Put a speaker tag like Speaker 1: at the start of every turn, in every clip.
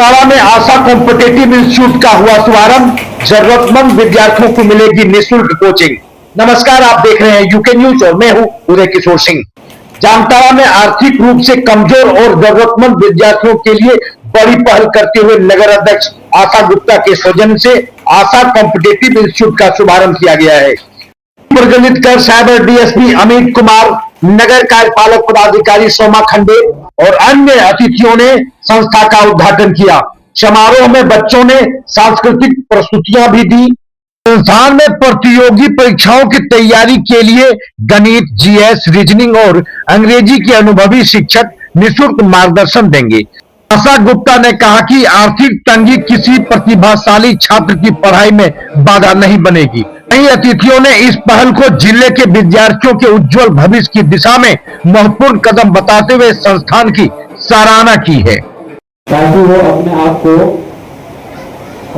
Speaker 1: जामताड़ा में आशा competitive institute का हुआ शुभारंभ। जरूरतमंद विद्यार्थियों को मिलेगी निःशुल्क कोचिंग। नमस्कार, आप देख रहे हैं यूके न्यूज और मैं हूं उदय किशोर सिंह। जामताड़ा में आर्थिक रूप से कमजोर और जरूरतमंद विद्यार्थियों के लिए बड़ी पहल करते हुए नगर अध्यक्ष आशा गुप्ता के सौजन्य से आशा कॉम्पिटिटिव इंस्टीट्यूट का शुभारंभ किया गया है। प्रज्वलित कर साइबर डीएसपी अमित कुमार, नगर कार्यपालक पदाधिकारी सोमा खंडे और अन्य अतिथियों ने संस्था का उद्घाटन किया। समारोह में बच्चों ने सांस्कृतिक प्रस्तुतियां भी दी। संस्थान में प्रतियोगी परीक्षाओं की तैयारी के लिए गणित, जीएस, रीजनिंग और अंग्रेजी के अनुभवी शिक्षक निःशुल्क मार्गदर्शन देंगे। आशा गुप्ता ने कहा कि आर्थिक तंगी किसी प्रतिभाशाली छात्र की पढ़ाई में बाधा नहीं बनेगी। कई अतिथियों ने इस पहल को जिले के विद्यार्थियों के उज्जवल भविष्य की दिशा में महत्वपूर्ण कदम बताते हुए संस्थान की सराहना की है,
Speaker 2: ताकि वो अपने आप को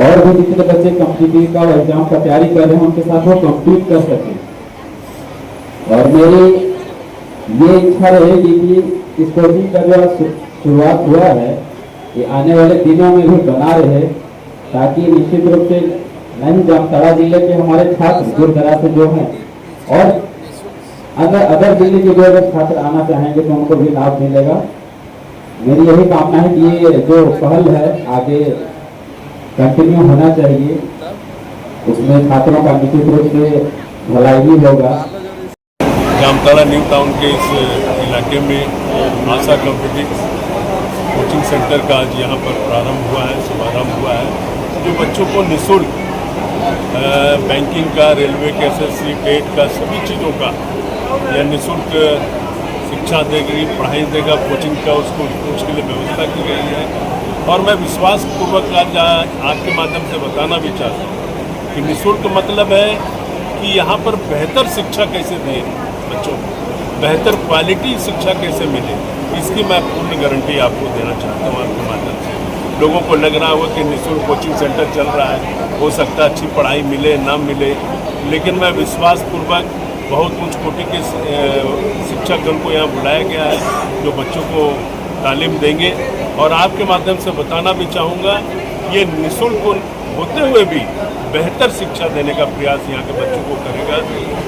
Speaker 2: और भी जितने बच्चे कॉम्पिटिटिव का एग्जाम का तैयारी कर रहे हैं उनके साथ वो कम्पीट कर सके। और मेरी ये इच्छा रहेगी कि इस कोचिंग का जो शुरुआत हुआ है ये आने वाले दिनों में भी बना रहे, ताकि निश्चित रूप से नहीं जामताड़ा जिले के हमारे छात्र दूर दराज से जो हैं और अदर जिले के जो अगर छात्र आना चाहेंगे तो उनको भी लाभ मिलेगा। मेरी यही कामना है कि ये जो पहल है आगे कंटिन्यू होना चाहिए, उसमें छात्रों का निश्चित रूप से भलाई भी होगा।
Speaker 3: जामताड़ा न्यू टाउन के इस इलाके में आशा कॉम्पिटिटिव कोचिंग सेंटर का आज यहाँ पर प्रारंभ हुआ है, शुभारंभ हुआ है, जो बच्चों को निःशुल्क बैंकिंग का, रेलवे के एसएससी, टेट का, सभी चीज़ों का या निःशुल्क शिक्षा देगी, पढ़ाई देगा, कोचिंग का उसके लिए व्यवस्था की गई है। और मैं विश्वास पूर्वक आज आपके माध्यम से बताना भी चाहता हूँ कि निःशुल्क मतलब है कि यहाँ पर बेहतर शिक्षा कैसे दें बच्चों को, बेहतर क्वालिटी शिक्षा कैसे मिले, इसकी मैं पूर्ण गारंटी आपको देना चाहता हूँ आपके माध्यम से। लोगों को लग रहा हो कि निःशुल्क कोचिंग सेंटर चल रहा है, हो सकता है अच्छी पढ़ाई मिले ना मिले, लेकिन मैं विश्वासपूर्वक बहुत उच्च कोटि के शिक्षकगण को यहाँ बुलाया गया है जो बच्चों को तालीम देंगे। और आपके माध्यम से बताना भी चाहूँगा ये निःशुल्क होते हुए भी बेहतर शिक्षा देने का प्रयास यहाँ के बच्चों को करेगा,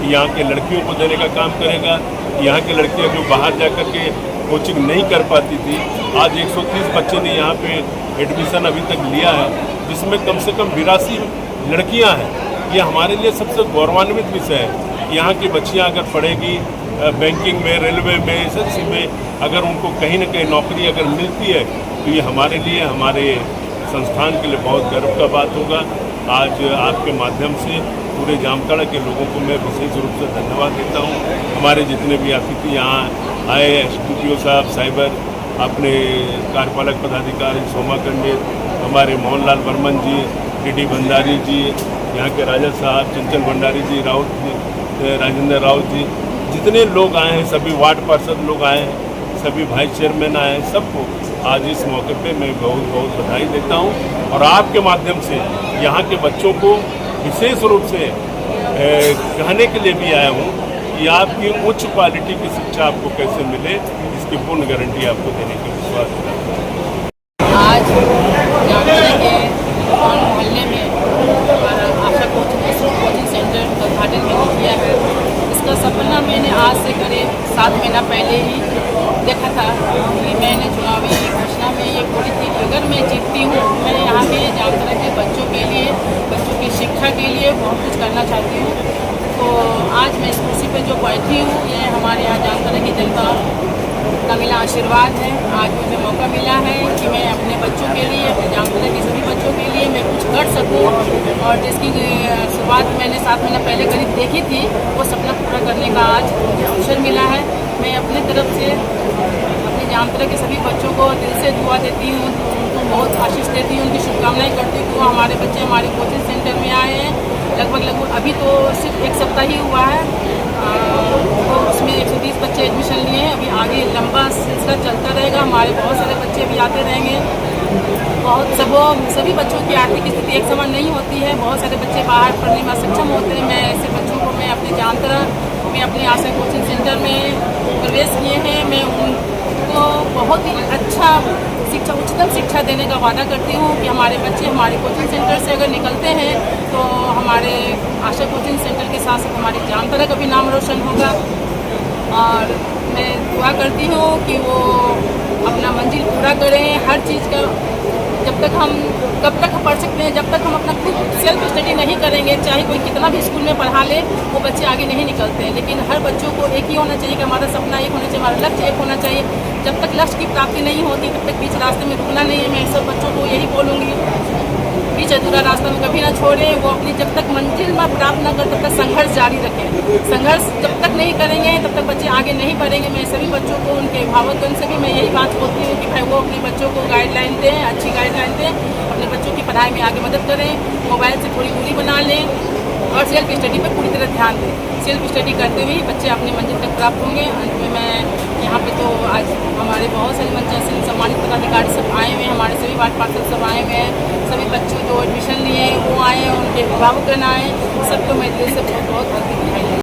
Speaker 3: यहाँ के लड़कियों को देने का काम करेगा। यहाँ की लड़कियाँ जो बाहर जा कर के कोचिंग नहीं कर पाती थी, आज 130 बच्चे ने यहाँ पे एडमिशन अभी तक लिया है, जिसमें कम से कम 82 लड़कियाँ हैं। ये हमारे लिए सबसे गौरवान्वित विषय है। यहाँ की बच्चियाँ अगर पढ़ेगी बैंकिंग में, रेलवे में, एसएससी में, अगर उनको कहीं न कहीं नौकरी अगर मिलती है तो ये हमारे लिए, हमारे संस्थान के लिए बहुत गर्व का बात होगा। आज आपके माध्यम से पूरे जामताड़ा के लोगों को मैं विशेष रूप से धन्यवाद देता हूँ। हमारे जितने भी अतिथि यहाँ आए, एसडीपीओ साहब, साइबर, अपने कार्यपालक पदाधिकारी सोमा खंडे, हमारे मोहनलाल बर्मन जी, टीडी भंडारी जी, यहाँ के राजा साहब, चंचल भंडारी जी, राउत जी, राजेंद्र राउत जी, जितने लोग आए हैं, सभी वार्ड पार्षद लोग आए हैं, सभी वाइस चेयरमैन आए हैं, सबको आज इस मौके पे मैं बहुत बहुत बधाई देता हूँ। और आपके माध्यम से यहाँ के बच्चों को विशेष रूप से कहने के लिए भी आया हूँ कि आपकी उच्च क्वालिटी की शिक्षा आपको कैसे मिले, इसकी पूर्ण गारंटी आपको देने का विश्वास है।
Speaker 4: आज जामताड़ा के मोहल्ले में हमारा आशा कोचिंग सेंटर का उद्घाटन किया है। इसका सपना मैंने आज से करीब 7 महीना पहले ही देखा था कि मैंने चुनावी घोषणा में ये बोली थी कि अगर मैं जीतती हूँ, मैं यहाँ के जामताड़ा के बच्चों के लिए, बच्चों की शिक्षा के लिए बहुत कुछ करना चाहती हूँ। तो आज मैं इस कुर्सी पर जो बैठी हूँ, ये हमारे यहाँ जामताड़ा की जनता का मिला आशीर्वाद है। आज मुझे मौका मिला है कि मैं अपने बच्चों के लिए, अपने जामताड़ा के सभी बच्चों के लिए मैं कुछ कर सकूं, और जिसकी शुरुआत मैंने 7 महीना पहले करीब देखी थी, वो सपना पूरा करने का आज मुझे अवसर मिला है। मैं अपनी तरफ से अपने जामताड़ा के सभी बच्चों को दिल से दुआ देती हूँ, उनको बहुत आशीष देती हूँ, उनकी शुभकामनाएँ करती हूँ। हमारे बच्चे हमारे कोचिंग सेंटर में आए हैं, लगभग अभी तो सिर्फ 1 सप्ताह ही हुआ है, तो उसमें 120 बच्चे एडमिशन लिए हैं। अभी आगे लंबा सिलसिला चलता रहेगा, हमारे बहुत सारे बच्चे भी आते रहेंगे। सभी बच्चों की आर्थिक स्थिति एक समान नहीं होती है, बहुत सारे बच्चे बाहर पढ़ने में सक्षम होते हैं। मैं ऐसे बच्चों को मैं अपने जामताड़ा में अपने आशा कोचिंग सेंटर में प्रवेश किए हैं। मैं उनको बहुत ही अच्छा शिक्षा, उच्चतम शिक्षा देने का वादा करती हूँ कि हमारे बच्चे हमारे कोचिंग सेंटर से अगर निकलते हैं तो हमारे आशा कोचिंग सेंटर के साथ साथ हमारी जामताड़ा का भी नाम रोशन होगा। और मैं दुआ करती हूँ कि वो अपना मंजिल पूरा करें। हर चीज़ का जब तक हम कब तक पढ़ सकते हैं, जब तक हम अपना खुद सेल्फ स्टडी नहीं करेंगे, चाहे कोई कितना भी स्कूल में पढ़ा ले, वो बच्चे आगे नहीं निकलते हैं। लेकिन हर बच्चों को एक ही होना चाहिए कि हमारा सपना एक होना चाहिए, हमारा लक्ष्य एक होना चाहिए। जब तक लक्ष्य की प्राप्ति नहीं होती तब तक बीच रास्ते में रुकना नहीं है। मैं सब बच्चों को यही बोलूँगी, बीच अधूरा रास्ता में कभी ना छोड़ें। वो अपनी जब तक मंजिल में प्राप्त न कर तब तक संघर्ष जारी रखें। संघर्ष जब तक नहीं करेंगे तब तक बच्चे आगे नहीं बढ़ेंगे। मैं सभी बच्चों को, उनके अभिभावकों से भी मैं यही बात बोलती हूँ कि भाई वो अपने बच्चों को गाइडलाइन दें, अच्छी गाइडलाइन दें, अपने बच्चों की पढ़ाई में आगे मदद करें, मोबाइल से थोड़ी दूरी बना लें और सेल्फ स्टडी पर पूरी तरह ध्यान दें। सेल्फ स्टडी करते हुए बच्चे अपने मंजिल तक प्राप्त होंगे। अंत में मैं यहाँ पे तो आज हमारे बहुत सारे मंच से सम्मानित पदाधिकारी सब आए हुए हैं, हमारे सभी वार्ड पार्षद सब आए हुए हैं, सभी बच्चों जो एडमिशन लिए वो आए हैं, उनके अभिभावकगण आए, सबको मैं दिल से बहुत बहुत